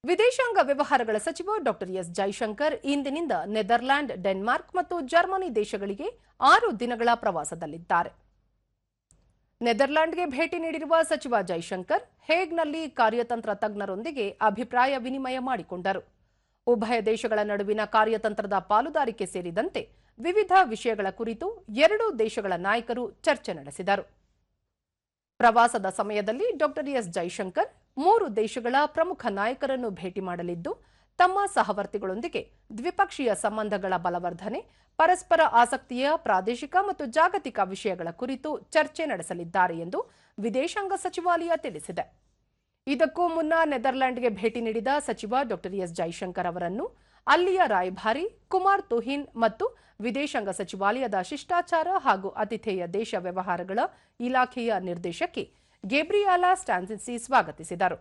ವಿದೇಶಾಂಗ ವ್ಯವಹಾರಗಳ ಸಚಿವ ಡಾಕ್ಟರ್ ಎಸ್ ಜೈಶಂಕರ್ ಇಂದಿನಿಂದ ನೆದರ್ಲ್ಯಾಂಡ್, ಡೆನ್ಮಾರ್ಕ್ ಮತ್ತು ಜರ್ಮನಿ ದೇಶಗಳಿಗೆ 6 ದಿನಗಳ ಪ್ರವಾಸದಲ್ಲಿದ್ದಾರೆ. ನೆದರ್ಲ್ಯಾಂಡ್ಗೆ ಭೇಟಿ ನೀಡಿರುವ ಸಚಿವ ಜೈಶಂಕರ್ ಹೇಗ್ನಲ್ಲಿ ಕಾರ್ಯತಂತ್ರ ತಜ್ಞರೊಂದಿಗೆ ಅಭಿಪ್ರಾಯ ವಿನಿಮಯ ಮಾಡಿಕೊಂಡರು. ಉಭಯ ದೇಶಗಳ ನಡುವಿನ ಕಾರ್ಯತಂತ್ರದ ಪಾಲುದಾರಿಕೆ ಸೇರಿದಂತೆ ವಿವಿಧ ವಿಷಯಗಳ ಕುರಿತು ಎರಡೂ ದೇಶಗಳ ನಾಯಕರು ಚರ್ಚೆ ನಡೆಸಿದರು. ಪ್ರವಾಸದ ಸಮಯದಲ್ಲಿ ಡಾಕ್ಟರ್ ಎಸ್ ಜೈಶಂಕರ್ 3 ದೇಶಗಳ ಪ್ರಮುಖ ನಾಯಕರನ್ನು ಭೇಟಿ ಮಾಡಲಿದ್ದು, ತಮ್ಮ ಸಹವರ್ತಿಗಳೊಂದಿಗೆ ದ್ವಿಪಕ್ಷೀಯ ಸಂಬಂಧಗಳ ಬಲವರ್ಧನೆ, ಪರಸ್ಪರ ಆಸಕ್ತಿಯ ಪ್ರಾದೇಶಿಕ ಮತ್ತು ಜಾಗತಿಕ ವಿಷಯಗಳ ಕುರಿತು ಚರ್ಚೆ ನಡೆಸಲಿದ್ದಾರೆ ಎಂದು ವಿದೇಶಾಂಗ ಸಚಿವಾಲಯ ತಿಳಿಸಿದೆ. ಇದಕ್ಕೂ ಮುನ್ನ ನೆದರ್ಲ್ಯಾಂಡ್ಗೆ ಭೇಟಿ ನೀಡಿದ ಸಚಿವ ಡಾಕ್ಟರ್ ಎಸ್ ಜೈಶಂಕರ್ ಅವರನ್ನು ಅಲ್ಲಿಯ ರಾಯಭಾರಿ ಕುಮಾರ್ ತುಹಿನ್ ಮತ್ತು ವಿದೇಶಾಂಗ ಸಚಿವಾಲಯದ ಶಿಷ್ಟಾಚಾರ ಹಾಗೂ ಆತಿಥೇಯ ದೇಶ ವ್ಯವಹಾರಗಳ ಇಲಾಖೆಯ ನಿರ್ದೇಶಕಿ ಗೇಬ್ರಿಯಾಲಾ ಸ್ಟಾನ್ಸಿಸಿ ಸ್ವಾಗತಿಸಿದರು.